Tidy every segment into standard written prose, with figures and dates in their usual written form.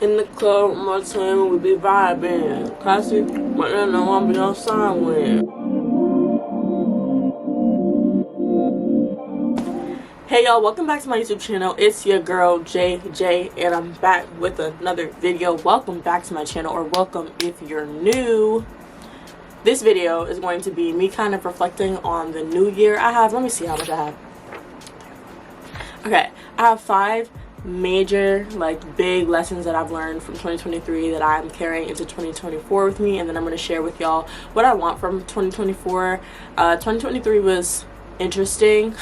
In the club, my time we be vibing. Classic, but then I want to be on sign with. Hey y'all, welcome back to my YouTube channel. It's your girl JJ, and I'm back with another video. Welcome back to my channel, or welcome if you're new. This video is going to be me kind of reflecting on the new year I have. Let me see how much I have. Okay, I have 5 major, like, big lessons that I've learned from 2023 that I'm carrying into 2024 with me, and then I'm going to share with y'all what I want from 2024. 2023 was interesting.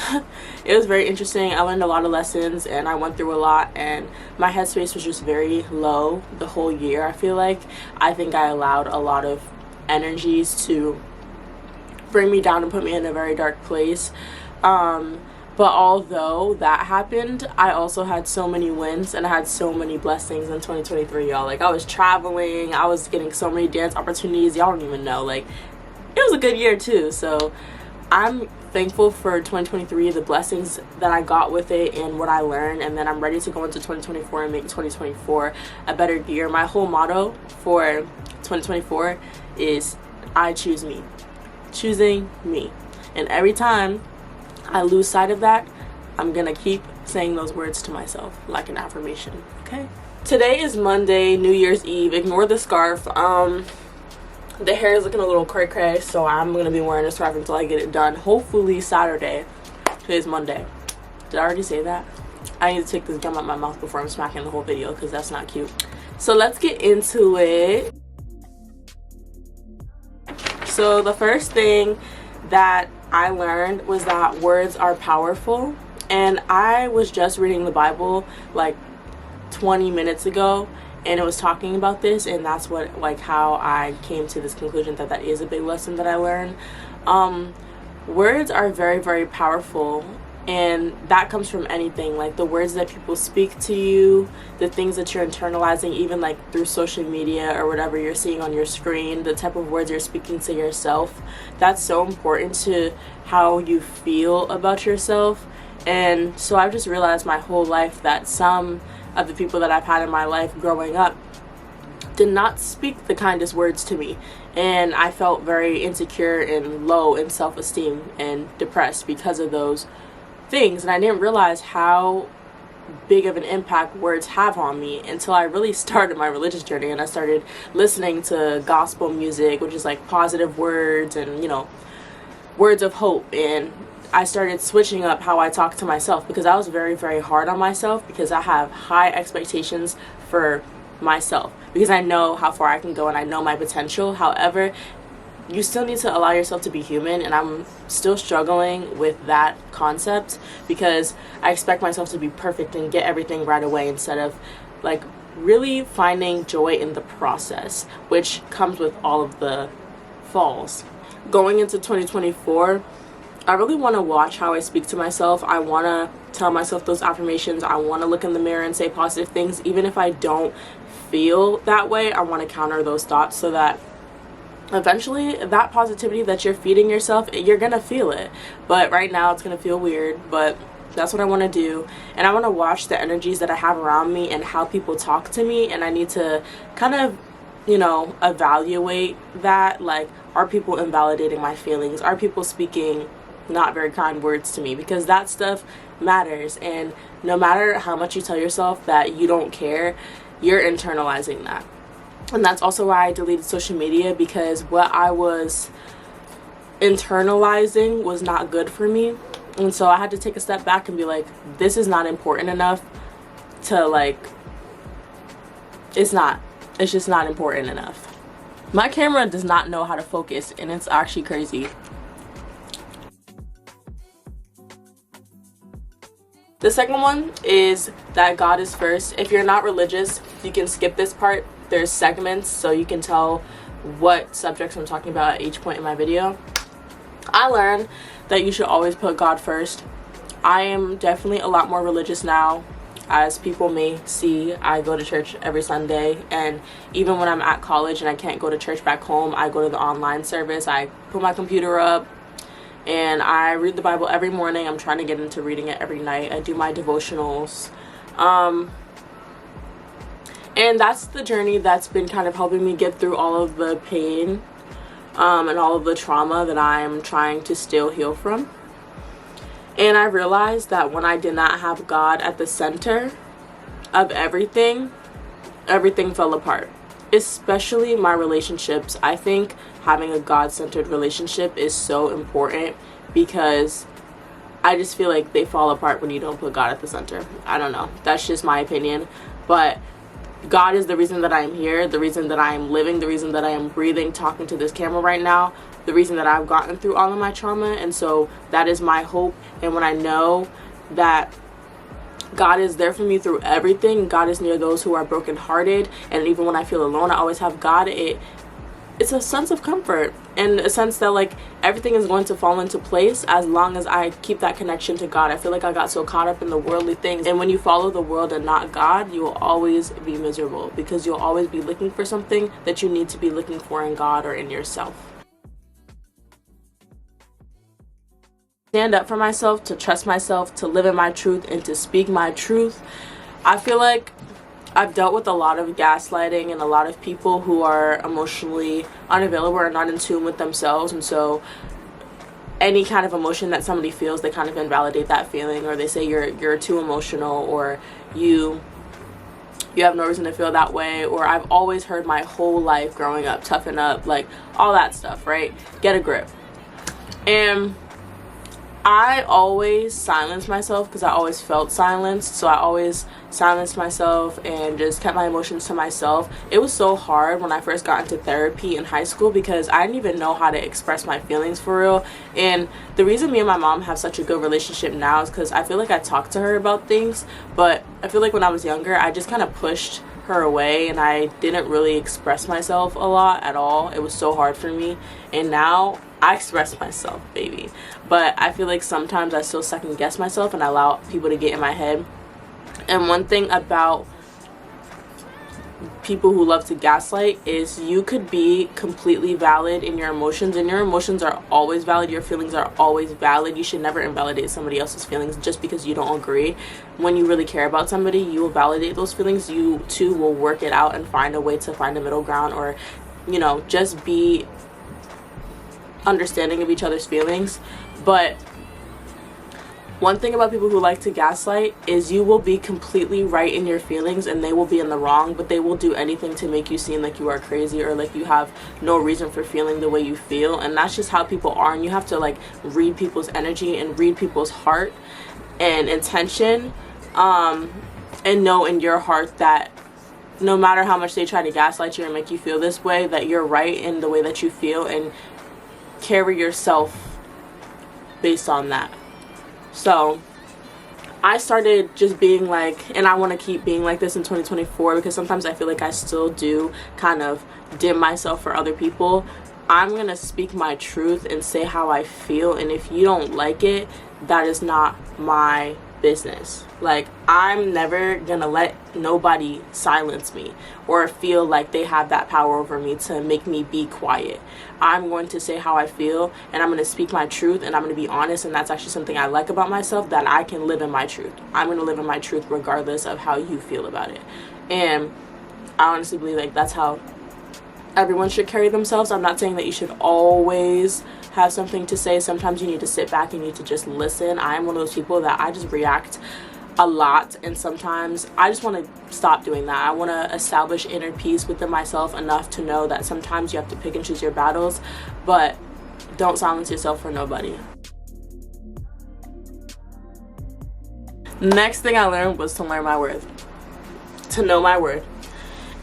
It was very interesting. I learned a lot of lessons and I went through a lot, and my headspace was just very low the whole year. I think I allowed a lot of energies to bring me down and put me in a very dark place. But although that happened, I also had so many wins and I had so many blessings in 2023, y'all. Like, I was traveling, I was getting so many dance opportunities, y'all don't even know. Like, it was a good year too. So I'm thankful for 2023, the blessings that I got with it and what I learned, and then I'm ready to go into 2024 and make 2024 a better year. My whole motto for 2024 is I choose me. Choosing me. And every time I lose sight of that, I'm gonna keep saying those words to myself like an affirmation. Okay, today is Monday, New Year's Eve. Ignore the scarf. The hair is looking a little cray-cray, so I'm gonna be wearing a scarf until I get it done, hopefully Saturday. Today's Monday. Did I already say that? I need to take this gum out my mouth before I'm smacking the whole video, because that's not cute. So let's get into it. So the first thing that I learned was that words are powerful, and I was just reading the Bible like 20 minutes ago, and it was talking about this, and that's what, like, how I came to this conclusion that that is a big lesson that I learned. Words are very, very powerful, and that comes from anything, like the words that people speak to you, the things that you're internalizing, even like through social media or whatever you're seeing on your screen, the type of words you're speaking to yourself. That's so important to how you feel about yourself. And so I've just realized my whole life that some of the people that I've had in my life growing up did not speak the kindest words to me, and I felt very insecure and low in self-esteem and depressed because of those things. And I didn't realize how big of an impact words have on me until I really started my religious journey, and I started listening to gospel music, which is like positive words and, you know, words of hope. And I started switching up how I talk to myself, because I was very, very hard on myself, because I have high expectations for myself, because I know how far I can go and I know my potential. However, you still need to allow yourself to be human, and I'm still struggling with that concept, because I expect myself to be perfect and get everything right away, instead of like really finding joy in the process, which comes with all of the falls. Going into 2024, I really want to watch how I speak to myself. I want to tell myself those affirmations. I want to look in the mirror and say positive things. Even if I don't feel that way, I want to counter those thoughts, so that eventually that positivity that you're feeding yourself, you're gonna feel it. But right now it's gonna feel weird, but that's what I want to do. And I want to watch the energies that I have around me and how people talk to me, and I need to kind of, you know, evaluate that. Like, are people invalidating my feelings? Are people speaking not very kind words to me? Because that stuff matters, and no matter how much you tell yourself that you don't care, you're internalizing that. And that's also why I deleted social media, because what I was internalizing was not good for me. And so I had to take a step back and be like, this is not important enough to, like, it's just not important enough. My camera does not know how to focus, and it's actually crazy. The second one is that God is first. If you're not religious, you can skip this part. There's segments, so you can tell what subjects I'm talking about at each point in my video. I learned that you should always put God first. I am definitely a lot more religious now. As people may see, I go to church every Sunday, and even when I'm at college and I can't go to church back home, I go to the online service. I put my computer up and I read the Bible every morning. I'm trying to get into reading it every night. I do my devotionals. And that's the journey that's been kind of helping me get through all of the pain and all of the trauma that I'm trying to still heal from. And I realized that when I did not have God at the center of everything, everything fell apart. Especially my relationships. I think having a God-centered relationship is so important because I just feel like they fall apart when you don't put God at the center. I don't know. That's just my opinion. But God is the reason that I am here, the reason that I am living, the reason that I am breathing, talking to this camera right now, the reason that I've gotten through all of my trauma. And so that is my hope. And when I know that God is there for me through everything, God is near those who are brokenhearted, and even when I feel alone, I always have God, it's a sense of comfort and a sense that like everything is going to fall into place as long as I keep that connection to God. I feel like I got so caught up in the worldly things, and when you follow the world and not God, you will always be miserable because you'll always be looking for something that you need to be looking for in God or in yourself. Stand up for myself, to trust myself, to live in my truth, and to speak my truth. I feel like I've dealt with a lot of gaslighting and a lot of people who are emotionally unavailable or not in tune with themselves, and so any kind of emotion that somebody feels, they kind of invalidate that feeling, or they say you're too emotional, or you have no reason to feel that way. Or I've always heard my whole life growing up, toughen up, like all that stuff, right? Get a grip. And I always silenced myself because I always felt silenced. So I always silenced myself and just kept my emotions to myself. It was so hard when I first got into therapy in high school because I didn't even know how to express my feelings for real. And the reason me and my mom have such a good relationship now is because I feel like I talk to her about things, but I feel like when I was younger, I just kind of pushed her away and I didn't really express myself a lot at all. It was so hard for me. And now I express myself, baby. But I feel like sometimes I still second guess myself and I allow people to get in my head. And one thing about people who love to gaslight is you could be completely valid in your emotions, and your emotions are always valid. Your feelings are always valid. You should never invalidate somebody else's feelings just because you don't agree. When you really care about somebody, you will validate those feelings. You too will work it out and find a way to find a middle ground, or just be understanding of each other's feelings. But one thing about people who like to gaslight is you will be completely right in your feelings and they will be in the wrong, but they will do anything to make you seem like you are crazy or like you have no reason for feeling the way you feel. And that's just how people are, and you have to like read people's energy and read people's heart and intention, and know in your heart that no matter how much they try to gaslight you and make you feel this way, that you're right in the way that you feel, and carry yourself based on that. So I started just being like, and I want to keep being like this in 2024 because sometimes I feel like I still do kind of dim myself for other people. I'm going to speak my truth and say how I feel, and if you don't like it, that is not my business. Like, I'm never gonna let nobody silence me or feel like they have that power over me to make me be quiet. I'm going to say how I feel, and I'm going to speak my truth, and I'm going to be honest, and that's actually something I like about myself, that I can live in my truth. I'm going to live in my truth regardless of how you feel about it. And I honestly believe like that's how everyone should carry themselves. I'm not saying that you should always have something to say. Sometimes you need to sit back and you need to just listen. I'm one of those people that I just react a lot, and sometimes I just want to stop doing that. I want to establish inner peace within myself enough to know that sometimes you have to pick and choose your battles, but don't silence yourself for nobody. Next thing I learned was to learn my worth, to know my worth.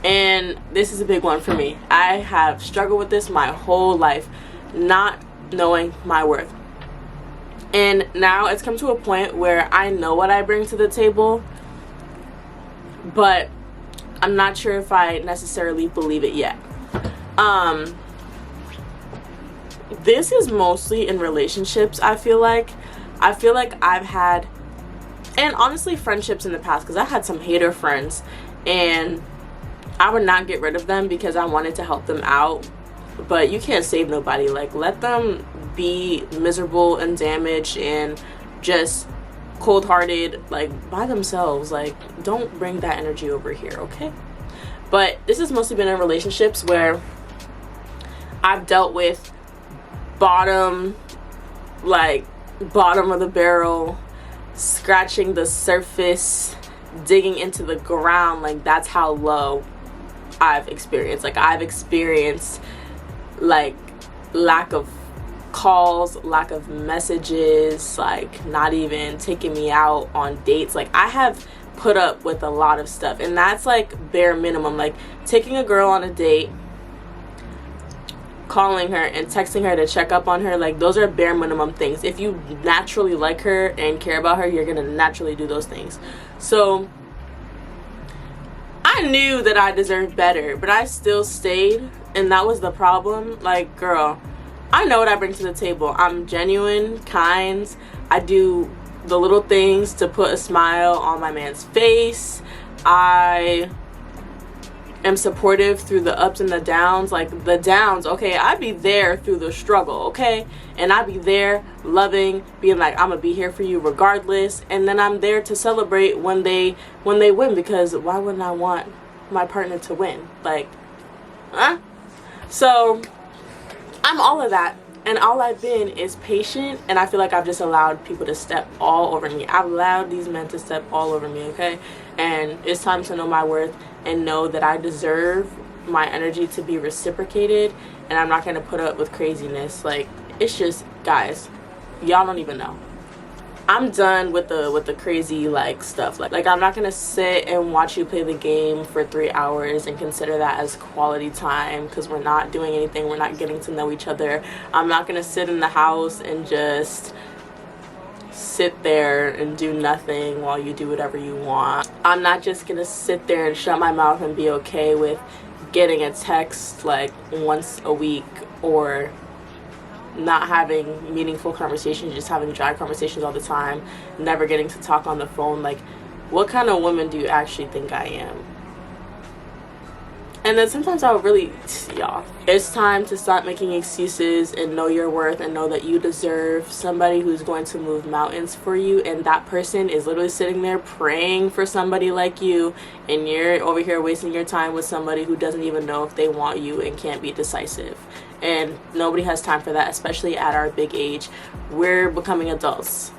And this is a big one for me. I have struggled with this my whole life, not knowing my worth. And now it's come to a point where I know what I bring to the table, but I'm not sure if I necessarily believe it yet. This is mostly in relationships. I feel like I've had, and honestly friendships in the past, because I had some hater friends and I would not get rid of them because I wanted to help them out. But you can't save nobody. Like, let them be miserable and damaged and just cold-hearted, like, by themselves. Like, don't bring that energy over here, okay? But this has mostly been in relationships where I've dealt with bottom of the barrel, scratching the surface, digging into the ground. Like, that's how low I've experienced. Like, I've experienced like lack of calls, lack of messages, like not even taking me out on dates. Like, I have put up with a lot of stuff, and that's like bare minimum. Like, taking a girl on a date, calling her and texting her to check up on her, like, those are bare minimum things. If you naturally like her and care about her, you're gonna naturally do those things. So I knew that I deserved better, but I still stayed, and that was the problem. Like, girl, I know what I bring to the table. I'm genuine, kind. I do the little things to put a smile on my man's face. I am supportive through the ups and the downs. Like, the downs, okay, I'd be there through the struggle, okay? And I'd be there loving, being like, I'm gonna be here for you regardless. And then I'm there to celebrate when they win, because why wouldn't I want my partner to win? Like, huh? So I'm all of that, and all I've been is patient, and I feel like I've just allowed people to step all over me. I've allowed these men to step all over me, okay? And it's time to know my worth and know that I deserve my energy to be reciprocated, and I'm not going to put up with craziness. Like, it's just, guys, y'all don't even know. I'm done with the crazy like stuff. Like I'm not gonna sit and watch you play the game for 3 hours and consider that as quality time, because we're not doing anything. We're not getting to know each other. I'm not gonna sit in the house and just sit there and do nothing while you do whatever you want. I'm not just gonna sit there and shut my mouth and be okay with getting a text like once a week, or not having meaningful conversations, just having dry conversations all the time, never getting to talk on the phone. Like, what kind of woman do you actually think I am? And then sometimes I'll really, y'all, it's time to stop making excuses and know your worth, and know that you deserve somebody who's going to move mountains for you. And that person is literally sitting there praying for somebody like you, and you're over here wasting your time with somebody who doesn't even know if they want you and can't be decisive. And nobody has time for that, especially at our big age. We're becoming adults.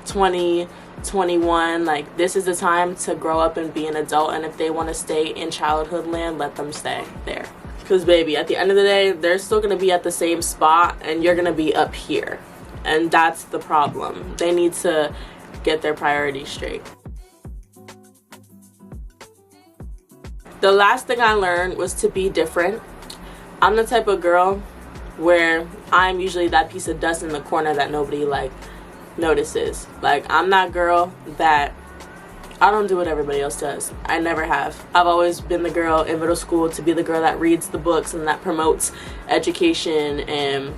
20, 21, like, this is the time to grow up and be an adult. And if they want to stay in childhood land, let them stay there. Because, baby, at the end of the day, they're still going to be at the same spot, and you're going to be up here. And that's the problem. They need to get their priorities straight. The last thing I learned was to be different. I'm the type of girl where I'm usually that piece of dust in the corner that nobody like notices. Like, I'm that girl that I don't do what everybody else does. I never have. I've always been the girl in middle school to be the girl that reads the books and that promotes education, and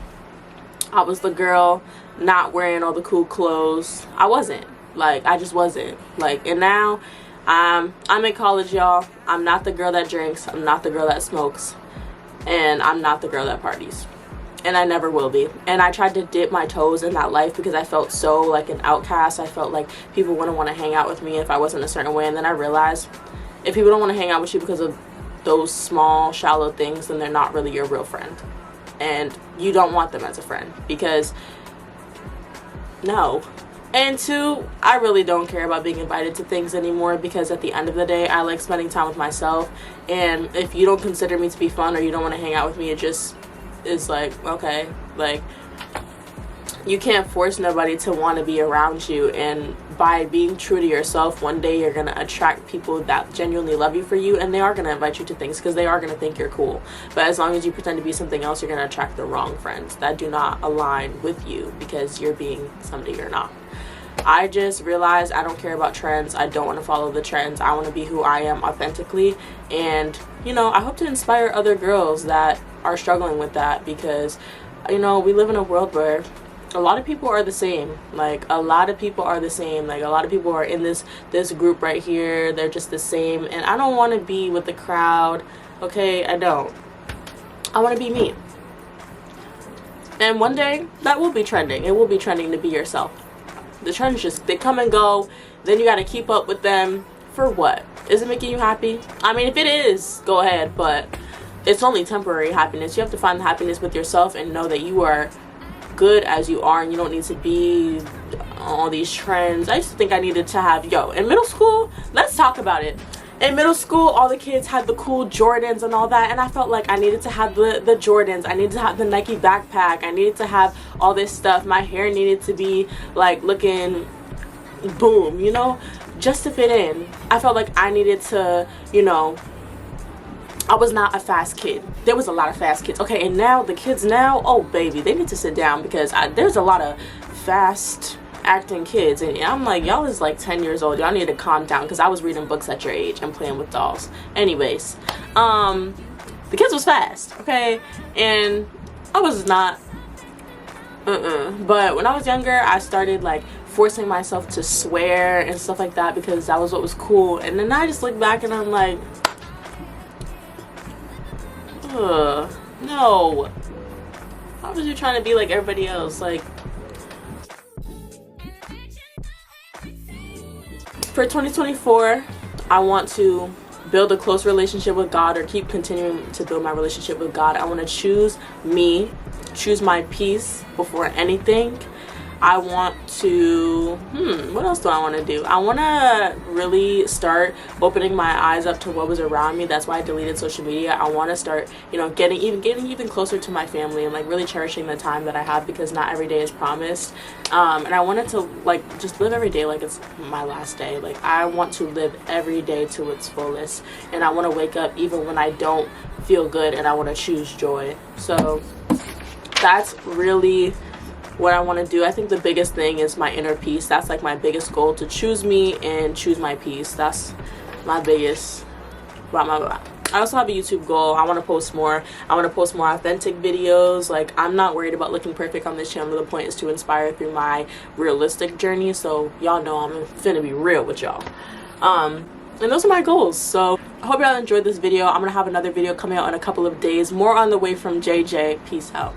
I was the girl not wearing all the cool clothes. I wasn't. Like, I just wasn't. Like, and now I'm in college, y'all. I'm not the girl that drinks. I'm not the girl that smokes. And I'm not the girl that parties, and I never will be. And I tried to dip my toes in that life because I felt so like an outcast. I felt like people wouldn't want to hang out with me if I wasn't a certain way. And then I realized, if people don't want to hang out with you because of those small, shallow things, then they're not really your real friend, and you don't want them as a friend, because no. And two, I really don't care about being invited to things anymore, because at the end of the day, I like spending time with myself. And if you don't consider me to be fun, or you don't want to hang out with me, it just is like, okay. Like, you can't force nobody to want to be around you. And by being true to yourself, one day you're going to attract people that genuinely love you for you, and they are going to invite you to things because they are going to think you're cool. But as long as you pretend to be something else, you're going to attract the wrong friends that do not align with you, because you're being somebody you're not. I just realized I don't care about trends. I don't want to follow the trends. I want to be who I am authentically. And, you know, I hope to inspire other girls that are struggling with that, because, you know, we live in a world where a lot of people are the same. Like, a lot of people are the same. Like, a lot of people are in this group right here. They're just the same. And I don't want to be with the crowd. Okay, I don't. I want to be me. And one day, that will be trending. It will be trending to be yourself. The trends just, they come and go. Then you got to keep up with them for what? Is it making you happy? I mean, if it is, go ahead, but it's only temporary happiness. You have to find the happiness with yourself and know that you are good as you are, and you don't need to be all these trends. I used to think I needed to have, in middle school, let's talk about it. In middle school, all the kids had the cool Jordans and all that, and I felt like I needed to have the Jordans. I needed to have the Nike backpack. I needed to have all this stuff. My hair needed to be like looking boom, you know, just to fit in. I felt like I needed to, I was not a fast kid. There was a lot of fast kids. Okay, and now the kids now, oh baby, they need to sit down, because there's a lot of fast acting kids, and I'm like, y'all is like 10 years old. Y'all need to calm down, because I was reading books at your age and playing with dolls. Anyways, the kids was fast, okay, and I was not. But when I was younger, I started like forcing myself to swear and stuff like that, because that was what was cool. And then I just look back and I'm like, no. How was you trying to be like everybody else? Like, for 2024, I want to build a close relationship with God, or keep continuing to build my relationship with God. I want to choose me, choose my peace before anything. I want to, what else do I want to do? I want to really start opening my eyes up to what was around me. That's why I deleted social media. I want to start, getting even closer to my family, and like really cherishing the time that I have, because not every day is promised. And I wanted to like just live every day like it's my last day. Like, I want to live every day to its fullest, and I want to wake up even when I don't feel good, and I want to choose joy. So that's really what I want to do. I think the biggest thing is my inner peace. That's like my biggest goal, to choose me and choose my peace. That's my biggest. I also have a YouTube goal. I want to post more. I want to post more authentic videos. Like, I'm not worried about looking perfect on this channel. The point is to inspire through my realistic journey. So y'all know I'm finna be real with y'all. And those are my goals. So I hope y'all enjoyed this video. I'm gonna have another video coming out in a couple of days. More on the way from JJ. Peace out.